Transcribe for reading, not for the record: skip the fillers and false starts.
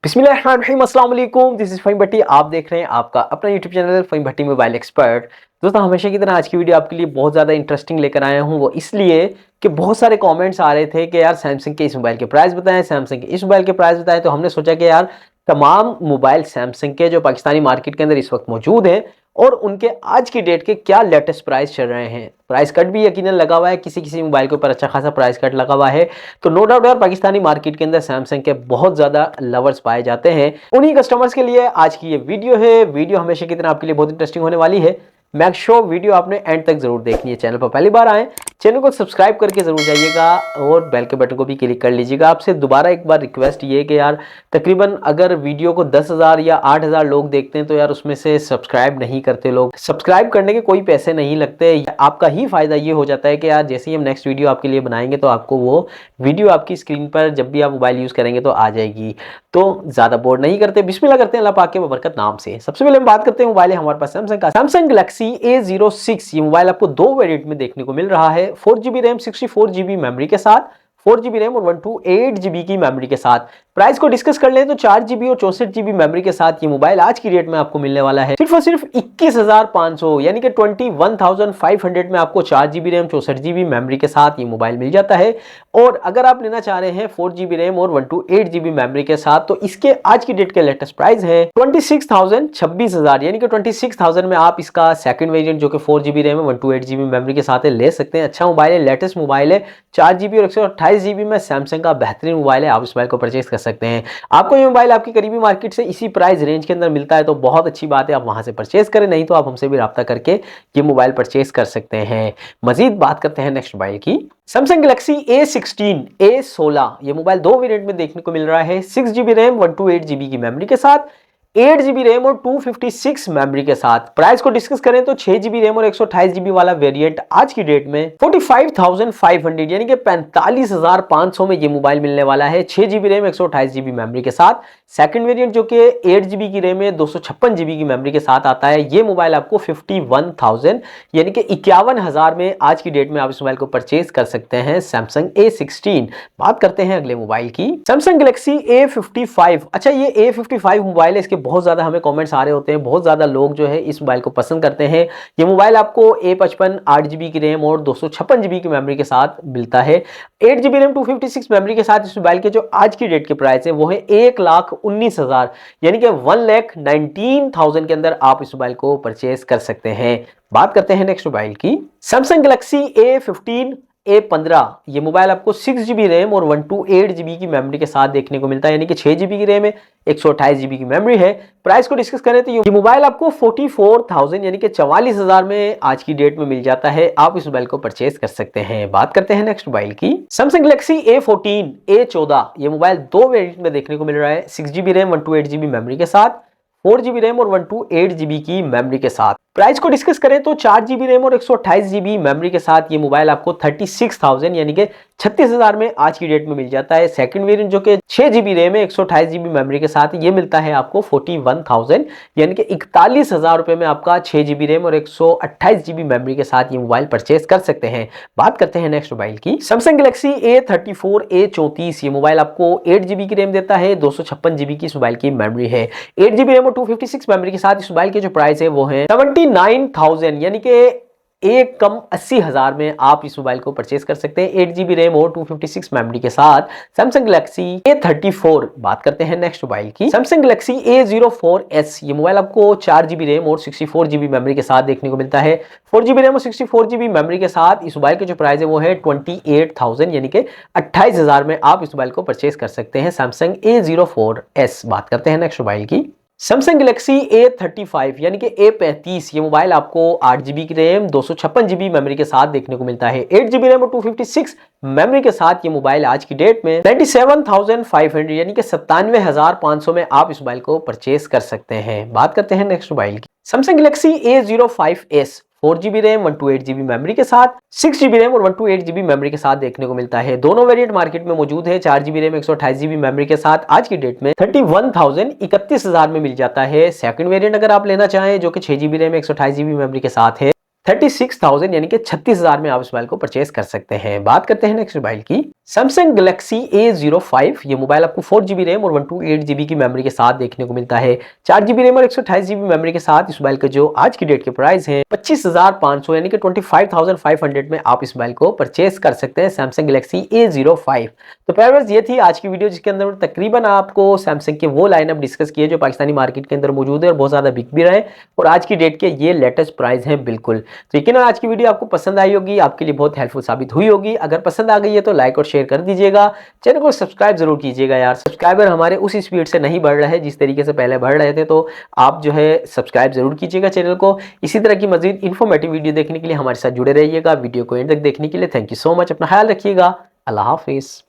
बिस्मिल्लाहिर्रहमानिर्रहीम, अस्सलाम वालेकुम। दिस इज फ़हीम भट्टी। आप देख रहे हैं आपका अपना यूट्यूब चैनल फ़हीम भट्टी मोबाइल एक्सपर्ट। दोस्तों, हमेशा की तरह आज की वीडियो आपके लिए बहुत ज़्यादा इंटरेस्टिंग लेकर आया हूँ। वो इसलिए कि बहुत सारे कमेंट्स आ रहे थे कि यार सैमसंग के इस मोबाइल के प्राइस बताएं, सैमसंग के इस मोबाइल के प्राइस बताएं। तो हमने सोचा कि यार तमाम मोबाइल सैमसंग के जो पाकिस्तानी मार्केट के अंदर इस वक्त मौजूद हैं और उनके आज की डेट के क्या लेटेस्ट प्राइस चल रहे हैं। प्राइस कट भी यकीनन लगा हुआ है, किसी किसी मोबाइल के ऊपर अच्छा खासा प्राइस कट लगा हुआ है। तो नो डाउट यार पाकिस्तानी मार्केट के अंदर सैमसंग के बहुत ज्यादा लवर्स पाए जाते हैं। उन्हीं कस्टमर्स के लिए आज की ये वीडियो है। वीडियो हमेशा की तरह आपके लिए बहुत इंटरेस्टिंग होने वाली है। मेक श्योर वीडियो आपने एंड तक जरूर देखनी है। चैनल पर पहली बार आए, चैनल को सब्सक्राइब करके जरूर जाइएगा और बेल के बटन को भी क्लिक कर लीजिएगा। आपसे दोबारा एक बार रिक्वेस्ट ये कि यार तकरीबन अगर वीडियो को 10,000 या 8,000 लोग देखते हैं तो यार उसमें से सब्सक्राइब नहीं करते लोग। सब्सक्राइब करने के कोई पैसे नहीं लगते, आपका ही फायदा ये हो जाता है कि यार जैसे ही हम नेक्स्ट वीडियो आपके लिए बनाएंगे तो आपको वो वीडियो आपकी स्क्रीन पर जब भी आप मोबाइल यूज करेंगे तो आ जाएगी। तो ज्यादा बोर नहीं करते, बिस्मिल्लाह करते हैं अल्लाह पाक के बरकत नाम से। सबसे पहले हम बात करते हैं मोबाइल है हमारे पास सैमसंग का, सैमसंग गैलेक्सी A06। ये मोबाइल आपको दो वेरिएंट में देखने को मिल रहा है, 4GB रैम 64GB मेमोरी के साथ, 4GB रैम और 128GB की मेमोरी के साथ। प्राइस को डिस्कस कर लें तो 4GB और 64GB मेमोरी के साथ ये मोबाइल आज की रेट में आपको मिलने वाला है सिर्फ और सिर्फ 21,500 यानी कि 21,500 में आपको 4GB रैम 64GB मेमोरी के साथ ये मोबाइल मिल जाता है। और अगर आप लेना चाह रहे हैं 4GB रैम और 128GB मेमोरी के साथ तो इसके आज की डेट के लेटेस्ट प्राइस है 26,000 यानी कि 26,000 में आप इसका सेकंड वेरिएंट जो कि 4GB रैम है 128GB मेमोरी के साथ है ले सकते हैं। अच्छा मोबाइल है, लेटेस्ट मोबाइल है, 4GB और 128GB में सैमसंग का बेहतरीन मोबाइल है। आप इस मोबाइल को परचेज कर सकते हैं। आपको ये मोबाइल आपकी करीबी मार्केट से इसी प्राइस रेंज के अंदर मिलता है तो बहुत अच्छी बात है, आप वहां से परचेज करें, नहीं तो आप हमसे भी राब्ता करके ये मोबाइल परचेज कर सकते हैं। मजीद बात करते हैं नेक्स्ट मोबाइल की, सैमसंग गैलेक्सी A16 A16। ये मोबाइल दो वेरिएंट में देखने को मिल रहा है, 6GB रैम 128GB की मेमोरी के साथ, 8GB रैम और 256 मेमोरी के साथ। प्राइस को डिस्कस करें तो 6GB रैम और 128GB वाला वेरिएंट आज की डेट में 45,500 यानी कि 45,500 में ये मोबाइल मिलने वाला है, 6GB रैम 128GB मेमोरी के साथ। सेकंड वेरिएंट जो कि 8GB की रैम है 256GB की मेमोरी के साथ आता है, ये मोबाइल आपको 51,000 यानी कि 51,000 में आज की डेट में आप इस मोबाइल को परचेज कर सकते हैं, सैमसंग A16। बात करते हैं अगले मोबाइल की, सैमसंग गैलेक्सी A55। अच्छा ये A55 मोबाइल है, इसके बहुत ज्यादा हमें कमेंट्स आ रहे होते हैं, बहुत ज्यादा लोग जो है इस मोबाइल को पसंद करते हैं। ये मोबाइल आपको A55 8GB की रैम और 256GB की मेमोरी के साथ मिलता है, 8GB रैम 256 मेमोरी के साथ। इस मोबाइल के जो आज की डेट के प्राइस है वो है 1,19,000 यानी कि 1,19,000 के अंदर आप इस मोबाइल को परचेज कर सकते हैं। बात करते हैं नेक्स्ट मोबाइल की, सैमसंग गैलेक्सी A15 ये मोबाइल आपको 6GB रैम और 128GB की मेमोरी के साथ देखने को मिलता है, यानी कि 6GB की रैम है 128GB की मेमोरी है। प्राइस को डिस्कस करें तो ये मोबाइल आपको 44,000 यानी कि 44,000 में आज की डेट में मिल जाता है, आप इस मोबाइल को परचेज कर सकते हैं। बात करते हैं नेक्स्ट मोबाइल की, सैमसंग गैलेक्सी A14 A14। ये मोबाइल दो वेरिएंट में देखने को मिल रहा है, 6GB रैम 128GB मेमोरी के साथ, 4GB रैम और 128GB की मेमोरी के साथ। प्राइस को डिस्कस करें तो 4GB रैम और 128GB मेमोरी के साथ ये मोबाइल आपको 36,000 यानी कि 36,000 में आज की डेट में मिल जाता है। सेकंड वेरिएंट जो कि 6GB रैम है 128GB मेमोरी के साथ ये मिलता है आपको 41,000 यानी कि 41,000 रुपए में आपका 6GB रैम और 128GB मेमोरी के साथ ये मोबाइल परचेज कर सकते हैं। बात करते हैं नेक्स्ट मोबाइल की, सैमसंग गैलेक्सी A34 A34। ये मोबाइल आपको 8GB की रैम देता है, 256GB की इस मोबाइल की मेमोरी है, 8GB रैम और 256 मेमोरी के साथ। इस मोबाइल के जो प्राइस है वो है 79,000 यानी कि 1,80,000 में आप इस मोबाइल को परचेज कर सकते हैं, 8GB रैम और 256 मेमोरी के साथ, सैमसंग गैलेक्सी A34। बात करते हैं नेक्स्ट मोबाइल की, सैमसंग गैलेक्सी A04s। ये मोबाइल आपको 4GB रैम और 64GB मेमोरी के साथ देखने को मिलता है, 4GB रैम और 64GB मेमोरी के साथ। इस मोबाइल के जो प्राइस है वो है 28,000 यानी कि 28,000 में आप इस मोबाइल को परचेज कर सकते हैं, सैमसंग A04s। बात करते हैं नेक्स्ट मोबाइल की, सैमसंग गैलेक्सी A35 यानी कि A35। ये मोबाइल आपको 8GB की रैम 256GB मेमोरी के साथ देखने को मिलता है, 8GB रैम और 256 मेमोरी के साथ। ये मोबाइल आज की डेट में 97,500 यानी कि 97,500 में आप इस मोबाइल को परचेज कर सकते हैं। बात करते हैं नेक्स्ट मोबाइल की, Samsung Galaxy A05s 4GB RAM 128GB memory के साथ, 6GB रैम और 128GB मेमोरी के साथ देखने को मिलता है। दोनों वेरिएंट मार्केट में मौजूद है, 4GB रैम 128GB मेमोरी के साथ आज की डेट में 31,000 31,000 में मिल जाता है। सेकंड वेरिएंट अगर आप लेना चाहें जो कि 6GB रैम 128GB मेमोरी के साथ है, 36,000 यानी कि 36,000 में आप इस मोबाइल को परचेज कर सकते हैं। बात करते हैं नेक्स्ट मोबाइल की, सैमसंग गैलेक्सी A05 ये मोबाइल आपको 4GB रैम और 128GB की मेमोरी के साथ देखने को मिलता है। 4GB रैम और 128GB मेमोरी के साथ इस मोबाइल का जो आज की डेट के प्राइस है 25,500 यानी कि 25,500 में आप इस मोबाइल को परचेस कर सकते हैं, सैमसंग गैलेक्सी A05। तो प्यारे ये थी आज की वीडियो जिसके अंदर तकरीबन आपको सैमसंग के वो लाइनअप डिस्कस किए जो पाकिस्तानी मार्केट के अंदर मौजूद है और बहुत ज्यादा बिक भी रहे और आज की डेट के ये लेटेस्ट प्राइस है बिल्कुल। तो यकीन आज की वीडियो आपको पसंद आई होगी, आपके लिए बहुत हेल्पफुल साबित हुई होगी। अगर पसंद आ गई है तो लाइक और शेयर कर दीजिएगा, चैनल को सब्सक्राइब जरूर कीजिएगा यार। सब्सक्राइबर हमारे उसी स्पीड से नहीं बढ़ रहे हैं जिस तरीके से पहले बढ़ रहे थे, तो आप जो है सब्सक्राइब जरूर कीजिएगा चैनल को। इसी तरह की मजीद इन्फॉर्मेटिव वीडियो देखने के लिए हमारे साथ जुड़े रहिएगा। वीडियो को एंड तक देखने के लिए थैंक यू सो मच। अपना ख्याल रखिएगा। अल्लाह हाफिज।